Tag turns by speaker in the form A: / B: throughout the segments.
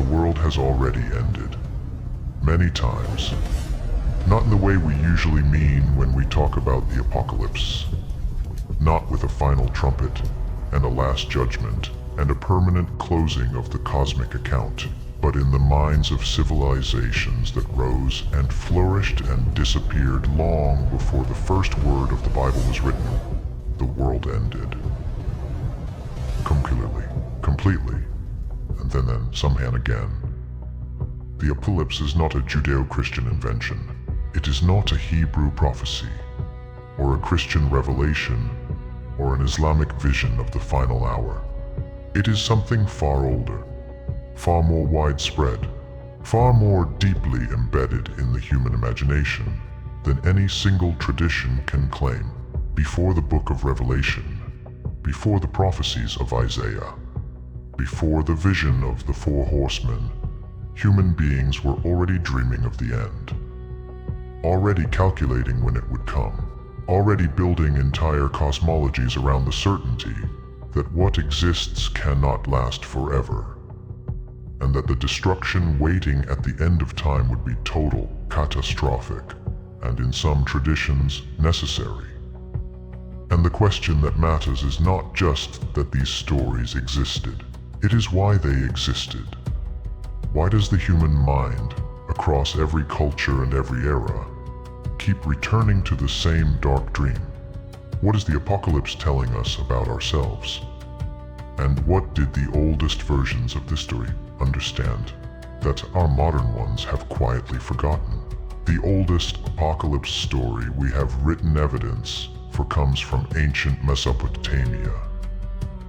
A: the world has already ended. Many times. Not in the way we usually mean when we talk about the apocalypse. Not with a final trumpet, and a last judgment, and a permanent closing of the cosmic account, but in the minds of civilizations that rose and flourished and disappeared long before the first word of the Bible was written. The world ended. Completely, and then somehow again. The apocalypse is not a Judeo-Christian invention. It is not a Hebrew prophecy, or a Christian revelation, or an Islamic vision of the final hour. It is something far older, far more widespread, far more deeply embedded in the human imagination than any single tradition can claim. Before the book of Revelation, before the prophecies of Isaiah, before the vision of the four horsemen, human beings were already dreaming of the end, already calculating when it would come, already building entire cosmologies around the certainty that what exists cannot last forever, and that the destruction waiting at the end of time would be total, catastrophic, and in some traditions, necessary. And the question that matters is not just that these stories existed, it is why they existed. Why does the human mind, across every culture and every era, keep returning to the same dark dream? What is the apocalypse telling us about ourselves? And what did the oldest versions of this story understand that our modern ones have quietly forgotten? The oldest apocalypse story we have written evidence for comes from ancient Mesopotamia.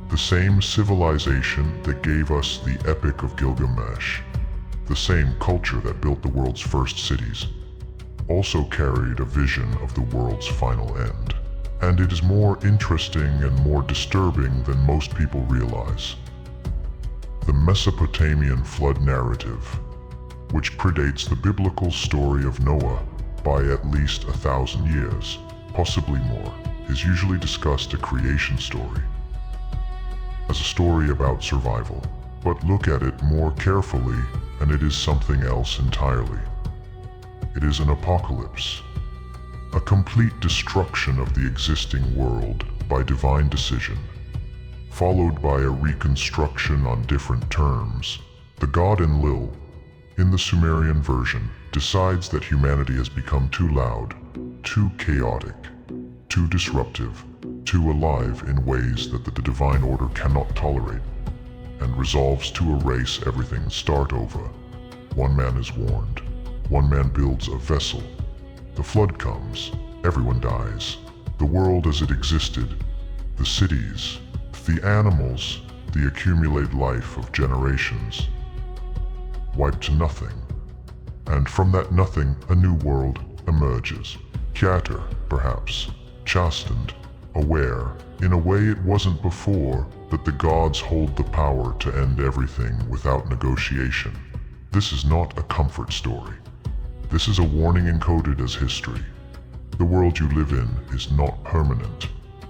A: The same civilization that gave us the Epic of Gilgamesh, the same culture that built the world's first cities, also carried a vision of the world's final end. And it is more interesting and more disturbing than most people realize. The Mesopotamian flood narrative, which predates the biblical story of Noah by at least 1,000 years, possibly more, is usually discussed a creation story, as a story about survival. But look at it more carefully, and it is something else entirely. It is an apocalypse, a complete destruction of the existing world by divine decision, followed by a reconstruction on different terms. The god Enlil, in the Sumerian version, decides that humanity has become too loud, too chaotic, too disruptive, too alive in ways that the divine order cannot tolerate, and resolves to erase everything and start over. One man is warned. One man builds a vessel. The flood comes. Everyone dies. The world as it existed, the cities, the animals, the accumulated life of generations, wiped to nothing. And from that nothing, a new world emerges. Quieter, perhaps, chastened, aware, in a way it wasn't before, that the gods hold the power to end everything without negotiation. This is not a comfort story. This is a warning encoded as history. The world you live in is not permanent.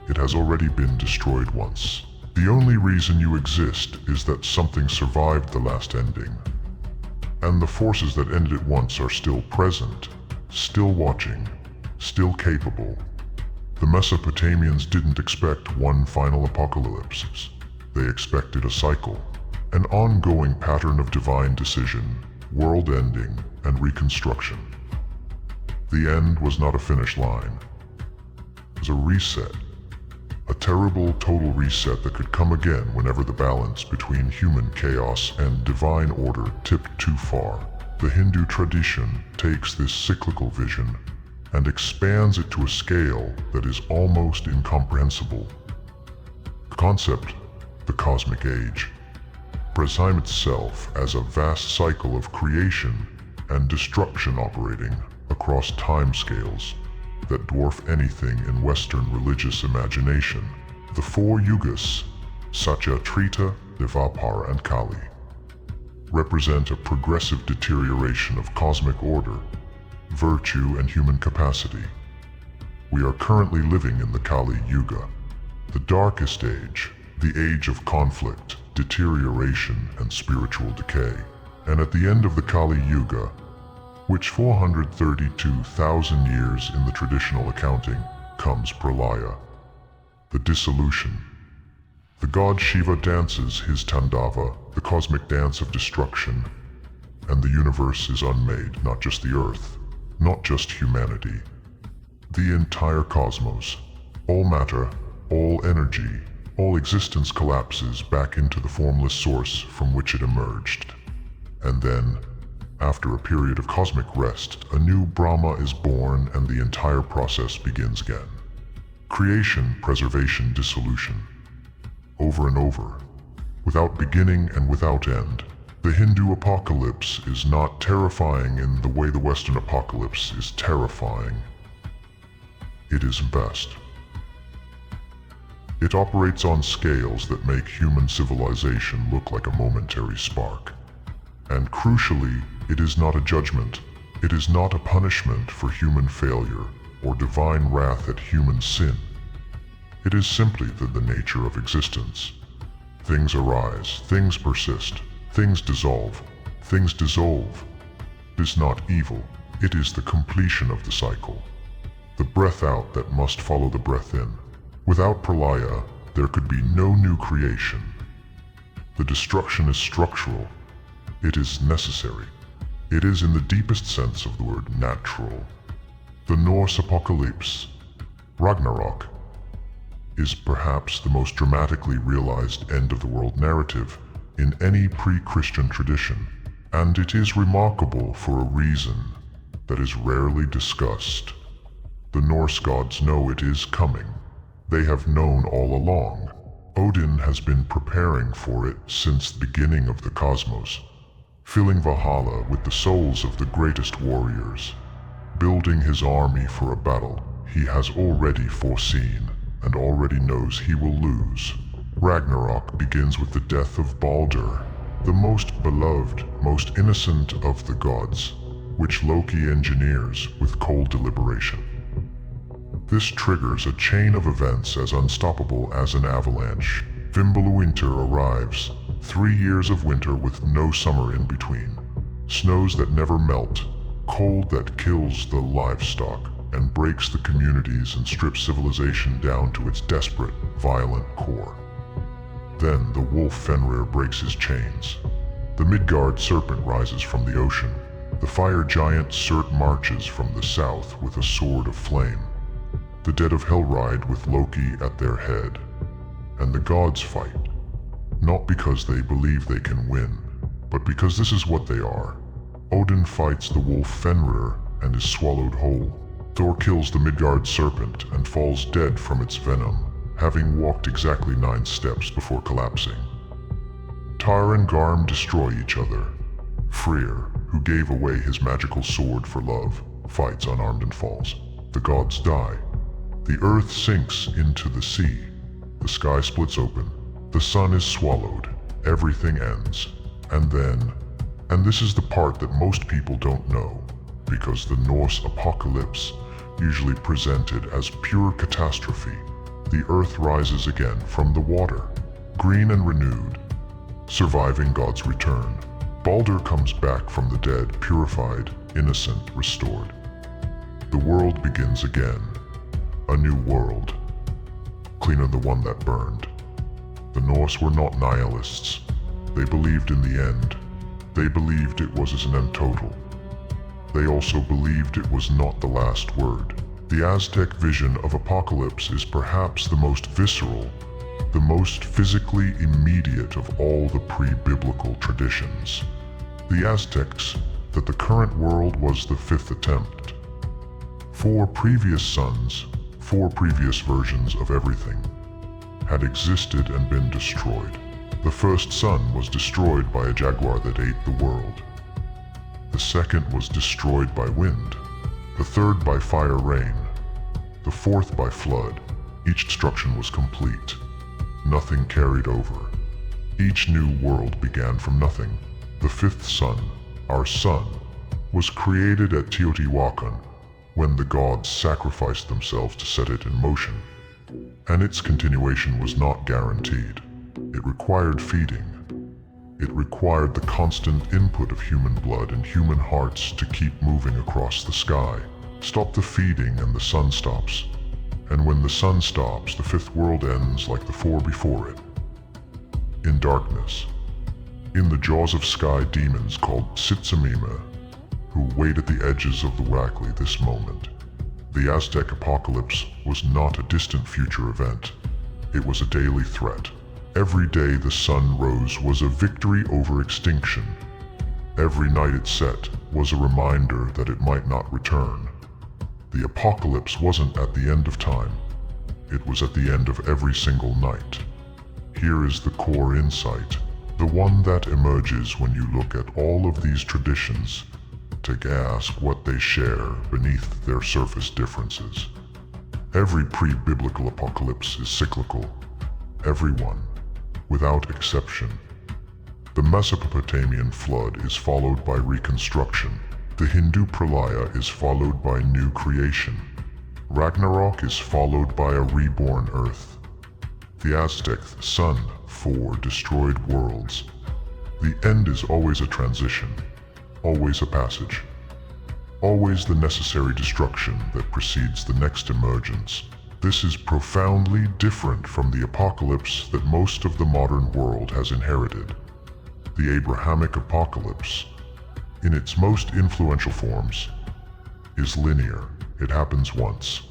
A: It has already been destroyed once. The only reason you exist is that something survived the last ending. And the forces that ended it once are still present, still watching, still capable. The Mesopotamians didn't expect one final apocalypse. They expected a cycle, an ongoing pattern of divine decision, world ending, and reconstruction. The end was not a finish line. It was a reset. A terrible total reset that could come again whenever the balance between human chaos and divine order tipped too far. The Hindu tradition takes this cyclical vision and expands it to a scale that is almost incomprehensible. The concept, the cosmic age, presents time itself as a vast cycle of creation and destruction operating across timescales that dwarf anything in Western religious imagination. The four yugas, Satya, Treta, Dvapara, and Kali, represent a progressive deterioration of cosmic order, virtue, and human capacity. We are currently living in the Kali Yuga, the darkest age, the age of conflict, deterioration, and spiritual decay. And at the end of the Kali Yuga, which 432,000 years in the traditional accounting, comes Pralaya, the dissolution. The god Shiva dances his Tandava, the cosmic dance of destruction, and the universe is unmade, not just the earth, not just humanity. The entire cosmos, all matter, all energy, all existence collapses back into the formless source from which it emerged. And then, after a period of cosmic rest, a new Brahma is born and the entire process begins again. Creation, preservation, dissolution. Over and over, without beginning and without end. The Hindu apocalypse is not terrifying in the way the Western apocalypse is terrifying. It is best. It operates on scales that make human civilization look like a momentary spark. And crucially, it is not a judgment. It is not a punishment for human failure or divine wrath at human sin. It is simply the nature of existence. Things arise, things persist, things dissolve, things dissolve. It is not evil, it is the completion of the cycle. The breath out that must follow the breath in. Without Pralaya, there could be no new creation. The destruction is structural. It is necessary. It is in the deepest sense of the word natural. The Norse apocalypse, Ragnarok, is perhaps the most dramatically realized end-of-the-world narrative in any pre-Christian tradition, and it is remarkable for a reason that is rarely discussed. The Norse gods know it is coming. They have known all along. Odin has been preparing for it since the beginning of the cosmos, filling Valhalla with the souls of the greatest warriors. Building his army for a battle he has already foreseen and already knows he will lose. Ragnarok begins with the death of Baldur, the most beloved, most innocent of the gods, which Loki engineers with cold deliberation. This triggers a chain of events as unstoppable as an avalanche. Fimbulwinter arrives, 3 years of winter with no summer in between. Snows that never melt, cold that kills the livestock and breaks the communities and strips civilization down to its desperate, violent core. Then the wolf Fenrir breaks his chains. The Midgard serpent rises from the ocean. The fire giant Surt marches from the south with a sword of flame. The dead of Hel ride with Loki at their head. And the gods fight, not because they believe they can win, but because this is what they are. Odin fights the wolf Fenrir and is swallowed whole. Thor kills the Midgard serpent and falls dead from its venom, having walked exactly 9 steps before collapsing. Tyr and Garm destroy each other. Freyr, who gave away his magical sword for love, fights unarmed and falls. The gods die. The earth sinks into the sea. The sky splits open. The sun is swallowed. Everything ends. And this is the part that most people don't know, because the Norse apocalypse usually presented as pure catastrophe. The earth rises again from the water, green and renewed, surviving God's return. Baldur comes back from the dead, purified, innocent, restored. The world begins again, a new world, cleaner than the one that burned. The Norse were not nihilists. They believed in the end. They believed it was as an end total. They also believed it was not the last word. The Aztec vision of apocalypse is perhaps the most visceral, the most physically immediate of all the pre-biblical traditions. The Aztecs, that the current world was the 5th attempt. 4 previous suns, 4 previous versions of everything, had existed and been destroyed. The first sun was destroyed by a jaguar that ate the world. The second was destroyed by wind. The third by fire rain. The fourth by flood. Each destruction was complete. Nothing carried over. Each new world began from nothing. The 5th sun, our sun, was created at Teotihuacan when the gods sacrificed themselves to set it in motion. And its continuation was not guaranteed. It required feeding. It required the constant input of human blood and human hearts to keep moving across the sky. Stop the feeding and the sun stops. And when the sun stops, the fifth world ends like the four before it. In darkness. In the jaws of sky demons called Sitsamima, who wait at the edges of the Wakli this moment. The Aztec apocalypse was not a distant future event. It was a daily threat. Every day the sun rose was a victory over extinction. Every night it set was a reminder that it might not return. The apocalypse wasn't at the end of time. It was at the end of every single night. Here is the core insight, the one that emerges when you look at all of these traditions to ask what they share beneath their surface differences. Every pre-biblical apocalypse is cyclical. Every one, without exception. The Mesopotamian flood is followed by reconstruction. The Hindu pralaya is followed by new creation. Ragnarok is followed by a reborn earth. The Aztec sun for destroyed worlds. The end is always a transition, always a passage, always the necessary destruction that precedes the next emergence. This is profoundly different from the apocalypse that most of the modern world has inherited. The Abrahamic apocalypse, in its most influential forms, is linear. It happens once.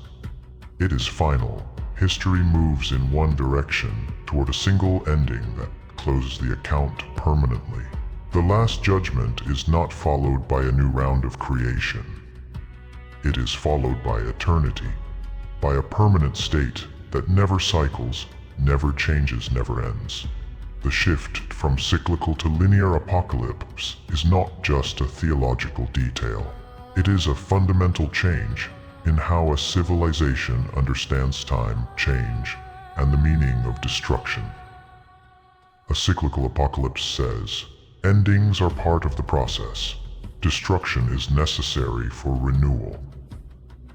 A: It is final. History moves in one direction toward a single ending that closes the account permanently. The Last Judgment is not followed by a new round of creation. It is followed by eternity, by a permanent state that never cycles, never changes, never ends. The shift from cyclical to linear apocalypse is not just a theological detail. It is a fundamental change in how a civilization understands time, change, and the meaning of destruction. A cyclical apocalypse says, endings are part of the process. Destruction is necessary for renewal.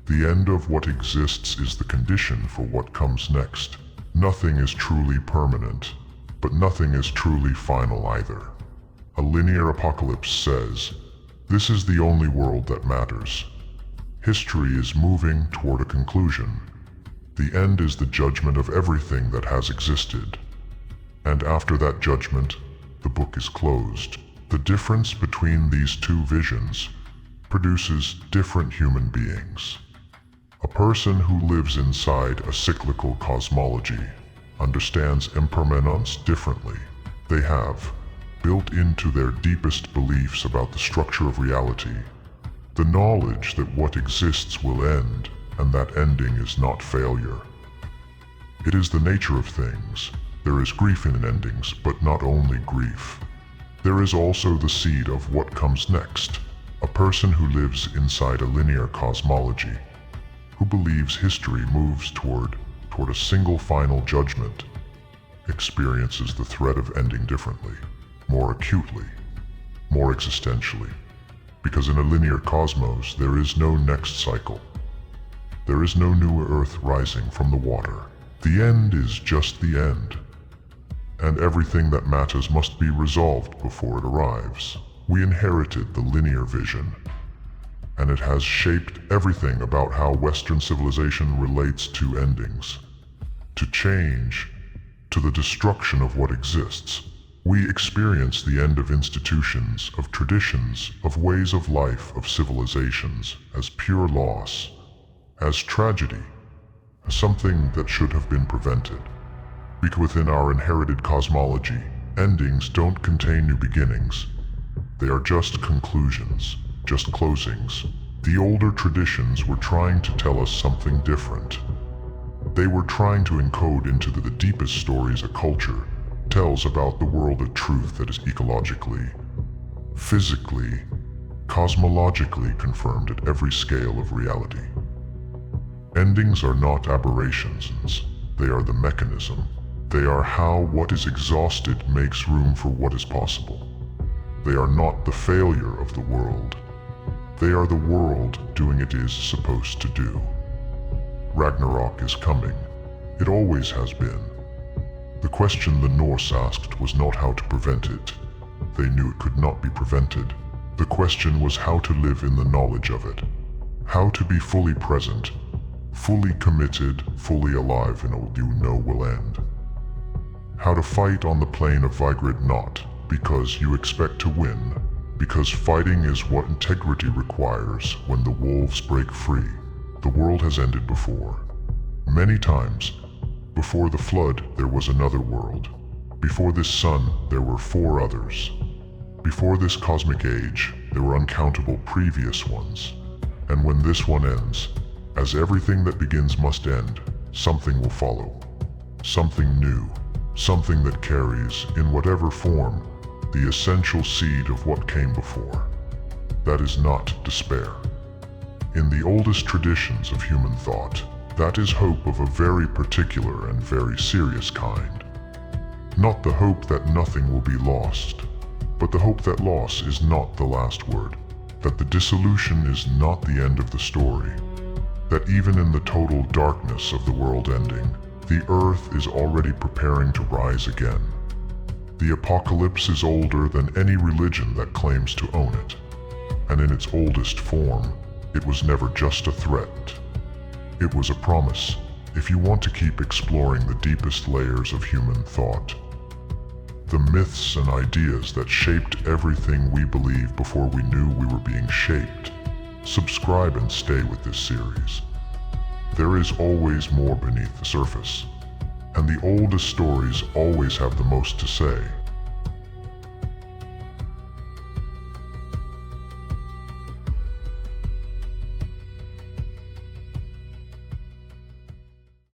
A: The end of what exists is the condition for what comes next. Nothing is truly permanent, but nothing is truly final either. A linear apocalypse says, this is the only world that matters. History is moving toward a conclusion. The end is the judgment of everything that has existed. And after that judgment, the book is closed. The difference between these two visions produces different human beings. A person who lives inside a cyclical cosmology understands impermanence differently. They have, built into their deepest beliefs about the structure of reality, the knowledge that what exists will end, and that ending is not failure. It is the nature of things. There is grief in endings, but not only grief. There is also the seed of what comes next. A person who lives inside a linear cosmology, who believes history moves toward a single final judgment, experiences the threat of ending differently, more acutely, more existentially. Because in a linear cosmos, there is no next cycle. There is no new earth rising from the water. The end is just the end. And everything that matters must be resolved before it arrives. We inherited the linear vision, and it has shaped everything about how Western civilization relates to endings, to change, to the destruction of what exists. We experience the end of institutions, of traditions, of ways of life, of civilizations, as pure loss, as tragedy, as something that should have been prevented. Because within our inherited cosmology, endings don't contain new beginnings. They are just conclusions, just closings. The older traditions were trying to tell us something different. They were trying to encode into the deepest stories a culture tells about the world a truth that is ecologically, physically, cosmologically confirmed at every scale of reality. Endings are not aberrations, they are the mechanism. They are how what is exhausted makes room for what is possible. They are not the failure of the world. They are the world doing it is supposed to do. Ragnarok is coming. It always has been. The question the Norse asked was not how to prevent it. they knew it could not be prevented. The question was how to live in the knowledge of it. How to be fully present, fully committed, fully alive in all you know will end. How to fight on the plane of Vigrid not because you expect to win, because fighting is what integrity requires when the wolves break free. The world has ended before. Many times. Before the flood, there was another world. Before this sun, there were 4 others. Before this cosmic age, there were uncountable previous ones. And when this one ends, as everything that begins must end, something will follow. Something new. Something that carries, in whatever form, the essential seed of what came before. That is not despair. In the oldest traditions of human thought, that is hope of a very particular and very serious kind. Not the hope that nothing will be lost, but the hope that loss is not the last word, that the dissolution is not the end of the story, that even in the total darkness of the world ending, the earth is already preparing to rise again. The apocalypse is older than any religion that claims to own it, and in its oldest form, it was never just a threat. It was a promise, if you want to keep exploring the deepest layers of human thought. The myths and ideas that shaped everything we believe before we knew we were being shaped. Subscribe and stay with this series. There is always more beneath the surface, and the oldest stories always have the most to say.